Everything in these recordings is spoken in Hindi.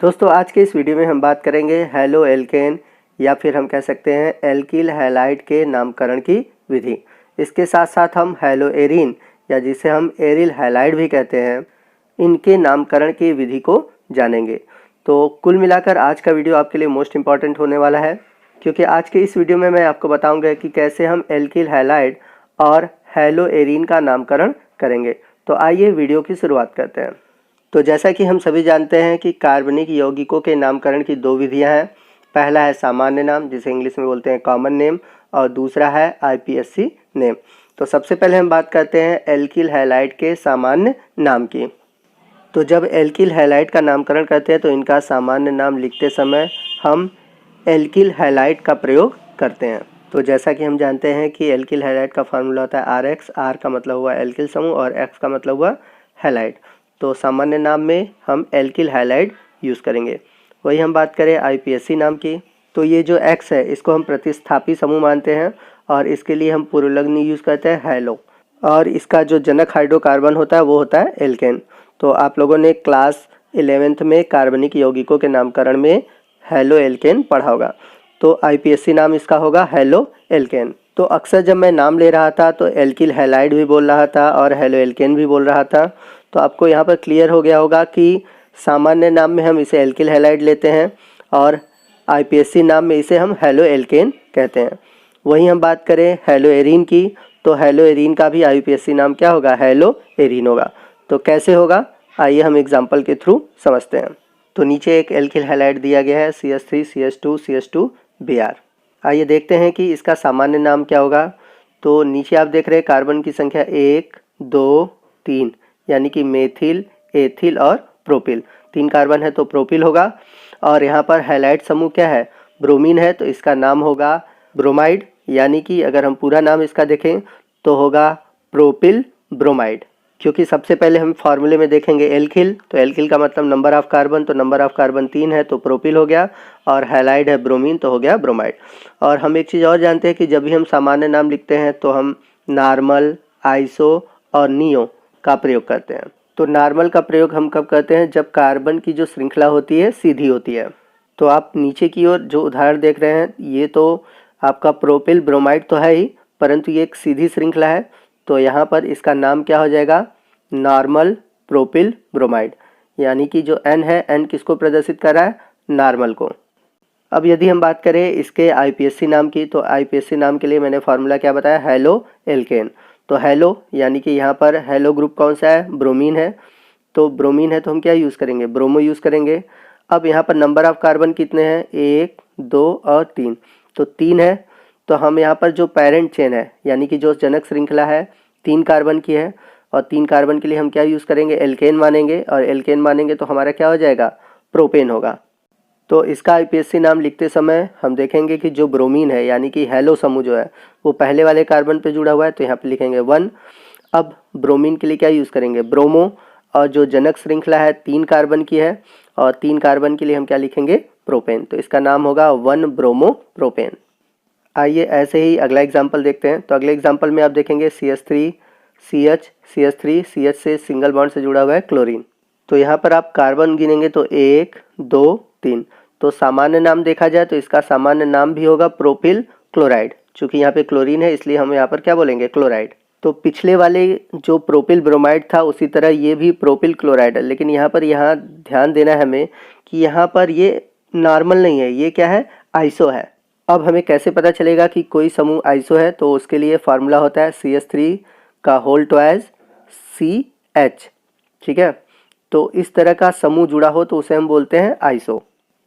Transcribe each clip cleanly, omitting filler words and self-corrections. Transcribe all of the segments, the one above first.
दोस्तों आज के इस वीडियो में हम बात करेंगे हैलो एल्केन या फिर हम कह सकते हैं एल्किल हैलाइड के नामकरण की विधि। इसके साथ साथ हम हैलो एरीन या जिसे हम एरिल हैलाइड भी कहते हैं, इनके नामकरण की विधि को जानेंगे। तो कुल मिलाकर आज का वीडियो आपके लिए मोस्ट इम्पॉर्टेंट होने वाला है, क्योंकि आज के इस वीडियो में मैं आपको बताऊंगा कि कैसे हम एल्किल हैलाइड और हैलो एरीन का नामकरण करेंगे। तो आइए वीडियो की शुरुआत करते हैं। तो जैसा कि हम सभी जानते हैं कि कार्बनिक यौगिकों के नामकरण की दो विधियां हैं। पहला है सामान्य नाम, जिसे इंग्लिश में बोलते हैं कॉमन नेम, और दूसरा है आईपीएससी नेम। तो सबसे पहले हम बात करते हैं एल्किल हैलाइड के सामान्य नाम की। तो जब एल्किल हैलाइड का नामकरण करते हैं तो इनका सामान्य नाम लिखते समय हम एल्किल हैलाइड का प्रयोग करते हैं। तो जैसा कि हम जानते हैं कि एल्किल हैलाइड का फार्मूला होता है RX। R का मतलब हुआ एल्किल समूह और X का मतलब हुआ हैलाइड। तो सामान्य नाम में हम एल्किल हैलाइड यूज़ करेंगे। वही हम बात करें आईपीएससी नाम की, तो ये जो X है इसको हम प्रतिस्थापी समूह मानते हैं और इसके लिए हम पूर्वलग्न यूज़ करते हैं हैलो, और इसका जो जनक हाइड्रोकार्बन होता है वो होता है एल्केन। तो आप लोगों ने क्लास 11th में कार्बनिक यौगिकों के नामकरण में हैलो एल्केन पढ़ा होगा। तो आईपीएससी नाम इसका होगा हैलो एल्केन। तो अक्सर जब मैं नाम ले रहा था तो एल्किल हैलाइड भी बोल रहा था और हैलो एल्केन भी बोल रहा था। तो आपको यहाँ पर क्लियर हो गया होगा कि सामान्य नाम में हम इसे एल्किल हैलाइड लेते हैं और आईपीएससी नाम में इसे हम हैलो एल्केन कहते हैं। वहीं हम बात करें हैलो एरीन की, तो हैलो एरीन का भी आईपीएससी नाम क्या होगा, हैलो एरीन होगा। तो कैसे होगा, आइए हम एग्जाम्पल के थ्रू समझते हैं। तो नीचे एक एल्किल हैलाइड दिया गया है CH3CH2CH2Br। आइए देखते हैं कि इसका सामान्य नाम क्या होगा। तो नीचे आप देख रहे हैं कार्बन की संख्या 1, 2, 3, यानी कि मेथिल, एथिल और प्रोपिल। 3 कार्बन है तो प्रोपिल होगा। और यहाँ पर हैलाइड समूह क्या है, ब्रोमीन है, तो इसका नाम होगा ब्रोमाइड, यानी कि अगर हम पूरा नाम इसका देखें तो होगा प्रोपिल ब्रोमाइड। क्योंकि सबसे पहले हम फार्मूले में देखेंगे एल्किल, तो एल्किल का मतलब नंबर ऑफ कार्बन, तो नंबर ऑफ कार्बन 3 है तो प्रोपिल हो गया, और हैलाइड है ब्रोमीन तो हो गया ब्रोमाइड। और हम एक चीज़ और जानते हैं कि जब भी हम सामान्य नाम लिखते हैं तो हम नॉर्मल, आइसो और नियो का प्रयोग करते हैं। तो नॉर्मल का प्रयोग हम कब करते हैं, जब कार्बन की जो श्रृंखला होती है सीधी होती है। तो आप नीचे की ओर जो उदाहरण देख रहे हैं ये तो आपका प्रोपिल ब्रोमाइड तो है ही, परंतु ये एक सीधी श्रृंखला है। तो यहाँ पर इसका नाम क्या हो जाएगा, नॉर्मल प्रोपिल ब्रोमाइड, यानी कि जो N है, N किसको प्रदर्शित कर रहा है, नॉर्मल को। अब यदि हम बात करें इसके आईपीएससी नाम की, तो आईपीएससी नाम के लिए मैंने फार्मूला क्या बताया, हैलो एल्केन। तो हैलो यानी कि यहाँ पर हैलो ग्रुप कौन सा है, ब्रोमीन है। तो ब्रोमीन है तो हम क्या यूज़ करेंगे, ब्रोमो यूज़ करेंगे। अब यहाँ पर नंबर ऑफ कार्बन कितने हैं, 1, 2 और 3, तो 3 है। तो हम यहाँ पर जो पेरेंट चेन है, यानी कि जो जनक श्रृंखला है 3 कार्बन की है, और 3 कार्बन के लिए हम क्या यूज़ करेंगे, एल्केन मानेंगे, और एल्केन मानेंगे तो हमारा क्या हो जाएगा, प्रोपेन होगा। तो इसका आईपीएससी नाम लिखते समय हम देखेंगे कि जो ब्रोमीन है यानी कि हैलो समूह जो है वो पहले वाले कार्बन पे जुड़ा हुआ है, तो यहाँ पे लिखेंगे 1। अब ब्रोमीन के लिए क्या यूज़ करेंगे, ब्रोमो, और जो जनक श्रृंखला है 3 कार्बन की है, और 3 कार्बन के लिए हम क्या लिखेंगे, प्रोपेन। तो इसका नाम होगा 1 ब्रोमो प्रोपेन। आइए ऐसे ही अगला एग्जाम्पल देखते हैं। तो अगले एग्जाम्पल में आप देखेंगे CH3 CH CH से सिंगल बॉन्ड से जुड़ा हुआ है क्लोरीन। तो यहाँ पर आप कार्बन गिनेंगे तो 1, 2, 3। तो सामान्य नाम देखा जाए तो इसका सामान्य नाम भी होगा प्रोपिल क्लोराइड। चूँकि यहाँ पे क्लोरीन है इसलिए हम यहाँ पर क्या बोलेंगे, क्लोराइड। तो पिछले वाले जो प्रोपिल ब्रोमाइड था उसी तरह ये भी प्रोपिल क्लोराइड है, लेकिन यहाँ पर ध्यान देना है हमें कि यहाँ पर ये नॉर्मल नहीं है, ये क्या है, आइसो है। अब हमें कैसे पता चलेगा कि कोई समूह आइसो है, तो उसके लिए फार्मूला होता है CH3 का होल ट्वाइस CH, ठीक है। तो इस तरह का समूह जुड़ा हो तो उसे हम बोलते हैं आइसो।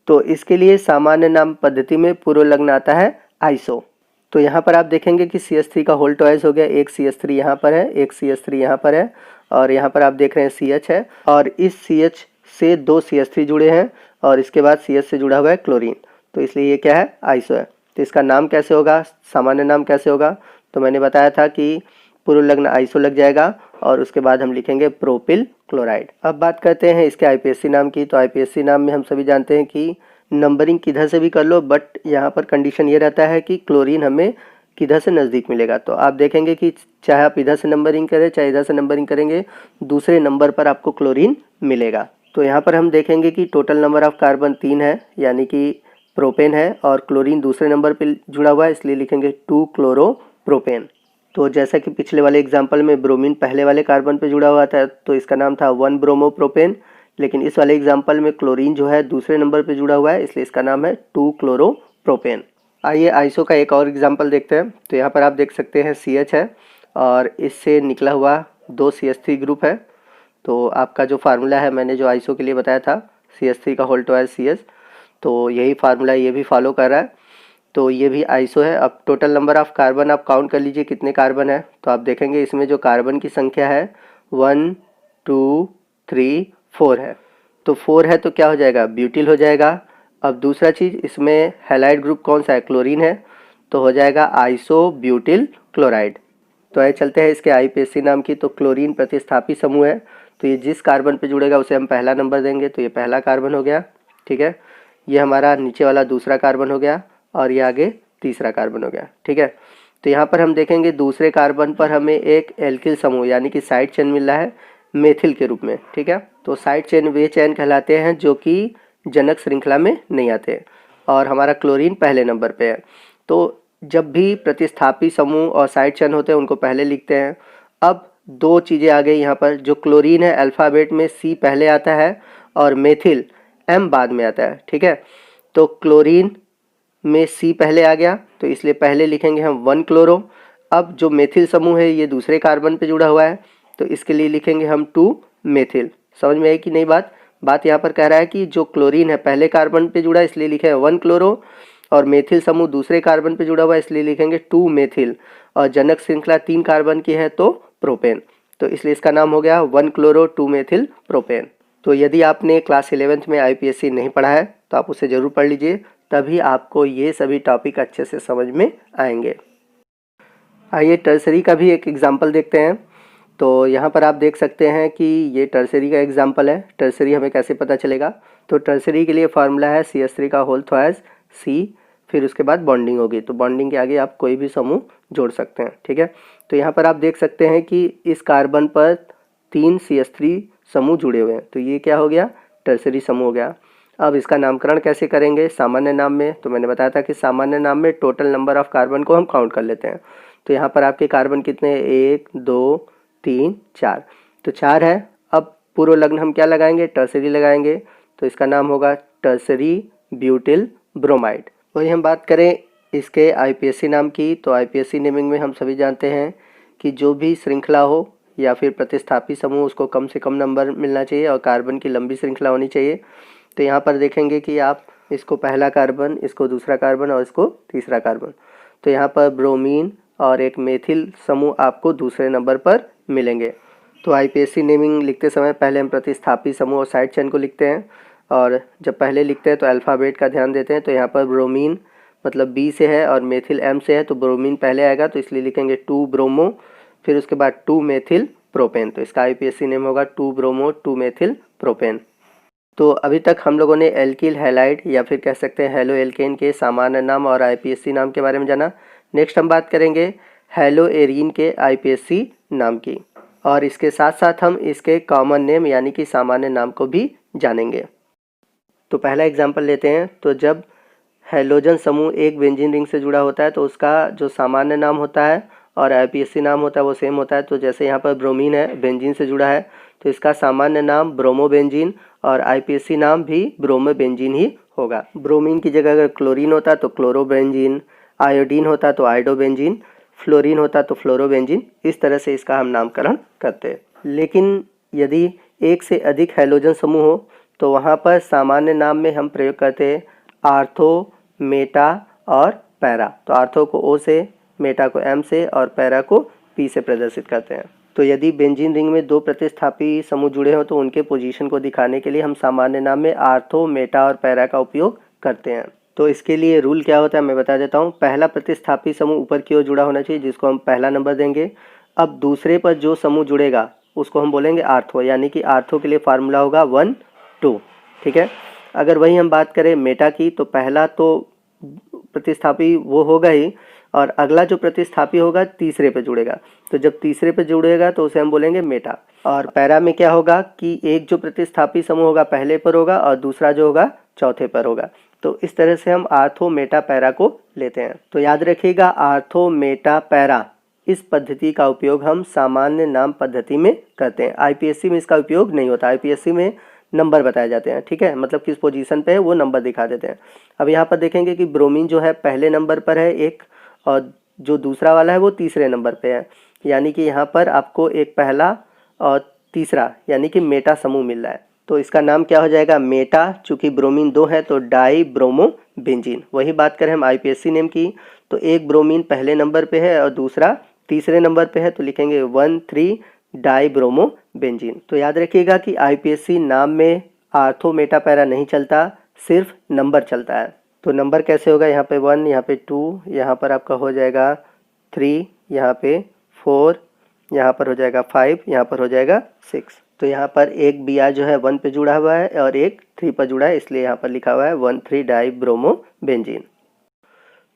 तो इसके लिए सामान्य नाम पद्धति में पूर्वलग्न आता है आइसो। तो यहाँ पर आप देखेंगे कि CH3 का होल ट्वाइस हो गया, एक CH3 यहाँ पर है, एक CH3 यहाँ पर है, और यहाँ पर आप देख रहे हैं CH है, और इस CH से 2 CH3 जुड़े हैं, और इसके बाद CH से जुड़ा हुआ है क्लोरीन। तो इसलिए ये क्या है, आइसो है। तो इसका नाम कैसे होगा, सामान्य नाम कैसे होगा, तो मैंने बताया था कि पूर्वलग्न आइसो लग जाएगा और उसके बाद हम लिखेंगे प्रोपिल क्लोराइड। अब बात करते हैं इसके आईपीएससी नाम की। तो आईपीएससी नाम में हम सभी जानते हैं कि नंबरिंग किधर से भी कर लो, बट यहाँ पर कंडीशन ये रहता है कि क्लोरीन हमें किधर से नज़दीक मिलेगा। तो आप देखेंगे कि चाहे आप इधर से नंबरिंग करें चाहे इधर से नंबरिंग करेंगे, दूसरे नंबर पर आपको क्लोरीन मिलेगा। तो यहाँ पर हम देखेंगे कि टोटल नंबर ऑफ कार्बन 3 है, यानी कि प्रोपेन है और क्लोरीन दूसरे नंबर पे जुड़ा हुआ है, इसलिए लिखेंगे 2 क्लोरोप्रोपेन। तो जैसा कि पिछले वाले एग्जाम्पल में ब्रोमीन पहले वाले कार्बन पे जुड़ा हुआ था तो इसका नाम था 1 ब्रोमोप्रोपेन, लेकिन इस वाले एग्जाम्पल में क्लोरीन जो है दूसरे नंबर पे जुड़ा हुआ है, इसलिए इसका नाम है 2 क्लोरोप्रोपेन। आइए आइसो का एक और एग्जाम्पल देखते हैं। तो यहाँ पर आप देख सकते हैं CH है और इससे निकला हुआ 2 CH3 ग्रुप है। तो आपका जो फार्मूला है मैंने जो आइसो के लिए बताया था CH3 का होल ट्वाइस CH, तो यही फार्मूला ये भी फॉलो कर रहा है। तो ये भी आइसो है। अब टोटल नंबर ऑफ कार्बन आप काउंट कर लीजिए कितने कार्बन है। तो आप देखेंगे इसमें जो कार्बन की संख्या है 1 2 3 4 है। तो 4 है तो क्या हो जाएगा, ब्यूटिल हो जाएगा। अब दूसरा चीज़, इसमें हैलाइड ग्रुप कौन सा है, क्लोरीन है, तो हो जाएगा आइसो ब्यूटिल क्लोराइड। तो आइए चलते हैं इसके IUPAC नाम की। तो क्लोरीन प्रतिस्थापी समूह है, तो ये जिस कार्बन पे जुड़ेगा उसे हम पहला नंबर देंगे, तो ये पहला कार्बन हो गया। ठीक है, ये हमारा नीचे वाला दूसरा कार्बन हो गया और ये आगे तीसरा कार्बन हो गया। ठीक है, तो यहाँ पर हम देखेंगे दूसरे कार्बन पर हमें एक एल्किल समूह यानी कि साइड चेन मिल रहा है मेथिल के रूप में। ठीक है, तो साइड चेन वे चेन कहलाते हैं जो कि जनक श्रृंखला में नहीं आते और हमारा क्लोरीन पहले नंबर पे है। तो जब भी प्रतिस्थापी समूह और साइड चेन होते हैं उनको पहले लिखते हैं। अब दो चीज़ें आ गई यहाँ पर, जो क्लोरीन है अल्फ़ाबेट में C पहले आता है और मेथिल M बाद में आता है। ठीक है, तो क्लोरीन में C पहले आ गया तो इसलिए पहले लिखेंगे हम 1 क्लोरो। अब जो मेथिल समूह है ये दूसरे कार्बन पे जुड़ा हुआ है तो इसके लिए लिखेंगे हम 2 मेथिल। समझ में आई कि नहीं बात यहाँ पर कह रहा है कि जो क्लोरीन है पहले कार्बन पे जुड़ा है इसलिए लिखे 1 क्लोरो, और मेथिल समूह दूसरे कार्बन पे जुड़ा हुआ है इसलिए लिखेंगे 2 मेथिल, और जनक श्रृंखला 3 कार्बन की है तो प्रोपेन, तो इसलिए इसका नाम हो गया 1 क्लोरो 2 मेथिल प्रोपेन। तो यदि आपने क्लास 11th में IUPAC नहीं पढ़ा है तो आप उसे ज़रूर पढ़ लीजिए, तभी आपको ये सभी टॉपिक अच्छे से समझ में आएंगे। आइए टर्सरी का भी एक एग्जाम्पल देखते हैं। तो यहाँ पर आप देख सकते हैं कि ये टर्सरी का एग्जाम्पल है। टर्सरी हमें कैसे पता चलेगा, तो टर्सरी के लिए फार्मूला है CH3 का होल ट्वाइस C, फिर उसके बाद बॉन्डिंग होगी, तो बॉन्डिंग के आगे आप कोई भी समूह जोड़ सकते हैं। ठीक है, तो यहाँ पर आप देख सकते हैं कि इस कार्बन पर 3 CH3 समूह जुड़े हुए हैं, तो ये क्या हो गया, टर्सरी समूह हो गया। अब इसका नामकरण कैसे करेंगे, सामान्य नाम में। तो मैंने बताया था कि सामान्य नाम में टोटल नंबर ऑफ कार्बन को हम काउंट कर लेते हैं। तो यहाँ पर आपके कार्बन कितने हैं, 1 2 3 4, तो 4 है। अब पूर्व लग्न हम क्या लगाएंगे, टर्सरी लगाएंगे, तो इसका नाम होगा टर्सरी ब्यूटिल ब्रोमाइड। वही हम बात करें इसके IUPAC नाम की, तो IUPAC नेमिंग में हम सभी जानते हैं कि जो भी श्रृंखला हो या फिर प्रतिस्थापी समूह उसको कम से कम नंबर मिलना चाहिए और कार्बन की लंबी श्रृंखला होनी चाहिए। तो यहाँ पर देखेंगे कि आप इसको पहला कार्बन, इसको दूसरा कार्बन और इसको तीसरा कार्बन, तो यहाँ पर ब्रोमीन और एक मेथिल समूह आपको दूसरे नंबर पर मिलेंगे। तो IUPAC नेमिंग लिखते समय पहले हम प्रतिस्थापी समूह और साइड चेन को लिखते हैं, और जब पहले लिखते हैं तो अल्फ़ाबेट का ध्यान देते हैं। तो यहाँ पर ब्रोमीन मतलब B से है और मेथिल M से है, तो ब्रोमीन पहले आएगा तो इसलिए लिखेंगे 2 ब्रोमो, फिर उसके बाद 2 मेथिल प्रोपेन, तो इसका IUPAC नेम होगा 2 ब्रोमो 2 मेथिल प्रोपेन। तो अभी तक हम लोगों ने एल्किल हैलाइड या फिर कह सकते हैं हेलो एल्केन के सामान्य नाम और IUPAC नाम के बारे में जाना। नेक्स्ट हम बात करेंगे हेलो एरीन के IUPAC नाम की, और इसके साथ साथ हम इसके कॉमन नेम यानी कि सामान्य नाम को भी जानेंगे। तो पहला एग्जाम्पल लेते हैं। तो जब हैलोजन समूह एक बेंजीन रिंग से जुड़ा होता है तो उसका जो सामान्य नाम होता है और IUPAC नाम होता है वो सेम होता है। तो जैसे यहाँ पर ब्रोमीन है, बेंजीन से जुड़ा है, तो इसका सामान्य नाम ब्रोमोबेंजीन और IUPAC नाम भी ब्रोमोबेंजीन ही होगा। ब्रोमीन की जगह अगर क्लोरीन होता तो क्लोरोबेंजीन, आयोडीन होता तो आयोडोबेंजीन, फ्लोरीन होता तो फ्लोरोबेंजीन, इस तरह से इसका हम नामकरण करते हैं। लेकिन यदि एक से अधिक हैलोजन समूह हो तो वहाँ पर सामान्य नाम में हम प्रयोग करते हैं आर्थो, मेटा और पैरा। तो आर्थो को O से, मेटा को M से और पैरा को P से प्रदर्शित करते हैं। तो यदि बेंजीन रिंग में दो प्रतिस्थापी समूह जुड़े हों तो उनके पोजीशन को दिखाने के लिए हम सामान्य नाम में आर्थो, मेटा और पैरा का उपयोग करते हैं। तो इसके लिए रूल क्या होता है मैं बता देता हूँ। पहला प्रतिस्थापी समूह ऊपर की ओर जुड़ा होना चाहिए जिसको हम पहला नंबर देंगे। अब दूसरे पर जो समूह जुड़ेगा उसको हम बोलेंगे आर्थो, यानी कि आर्थो के लिए फार्मूला होगा 1 2। ठीक है, अगर वही हम बात करें मेटा की तो पहला तो प्रतिस्थापी वो होगा ही, और अगला जो प्रतिस्थापी होगा तीसरे पे जुड़ेगा। तो जब तीसरे पे जुड़ेगा तो उसे हम बोलेंगे मेटा। और पैरा में क्या होगा कि एक जो प्रतिस्थापी समूह होगा पहले पर होगा और दूसरा जो होगा चौथे पर होगा। तो इस तरह से हम आर्थो मेटा पैरा को लेते हैं। तो याद रखिएगा आर्थो मेटा पैरा इस पद्धति का उपयोग हम सामान्य नाम पद्धति में करते हैं। आईपीएससी में इसका उपयोग नहीं होता। आईपीएससी में नंबर बताए जाते हैं, ठीक है, मतलब किस पोजीशन पे है वो नंबर दिखा देते हैं। अब यहाँ पर देखेंगे कि ब्रोमीन जो है पहले नंबर पर है एक, और जो दूसरा वाला है वो तीसरे नंबर पे है, यानी कि यहाँ पर आपको एक पहला और तीसरा यानी कि मेटा समूह मिल रहा है। तो इसका नाम क्या हो जाएगा, मेटा। चूंकि ब्रोमीन 2 है तो डाई ब्रोमो बेंजीन। वही बात करें हम आईपीएससी नेम की, तो एक ब्रोमीन पहले नंबर पे है और दूसरा तीसरे नंबर पे है, तो लिखेंगे 1,3 डाई ब्रोमो बेंजीन। तो याद रखिएगा कि आईपीएससी नाम में आर्थो मेटा पैरा नहीं चलता, सिर्फ नंबर चलता है। तो नंबर कैसे होगा, यहाँ पे 1, यहाँ पे 2, यहाँ पर आपका हो जाएगा 3, यहाँ पे 4, यहाँ पर हो जाएगा 5, यहाँ पर हो जाएगा 6। तो यहाँ पर एक बी जो है 1 पे जुड़ा हुआ है और एक 3 पर जुड़ा है, इसलिए यहाँ पर लिखा हुआ है 1,3 डाई ब्रोमो बेंजीन।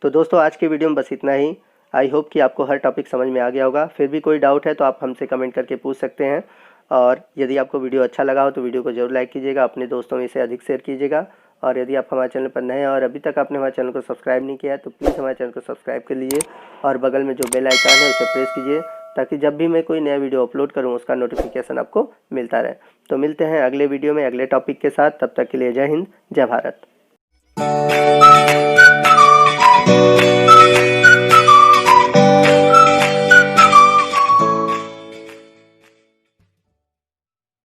तो दोस्तों आज के वीडियो में बस इतना ही। आई होप कि आपको हर टॉपिक समझ में आ गया होगा। फिर भी कोई डाउट है तो आप हमसे कमेंट करके पूछ सकते हैं। और यदि आपको वीडियो अच्छा लगा हो तो वीडियो को जरूर लाइक कीजिएगा, अपने दोस्तों में इसे अधिक शेयर कीजिएगा। और यदि आप हमारे चैनल पर नए हैं और अभी तक आपने हमारे चैनल को सब्सक्राइब नहीं किया है तो प्लीज़ हमारे चैनल को सब्सक्राइब कर लीजिए और बगल में जो बेल आइकन है उसे प्रेस कीजिए, ताकि जब भी मैं कोई नया वीडियो अपलोड करूँ उसका नोटिफिकेशन आपको मिलता रहे। तो मिलते हैं अगले वीडियो में अगले टॉपिक के साथ। तब तक के लिए जय हिंद, जय भारत।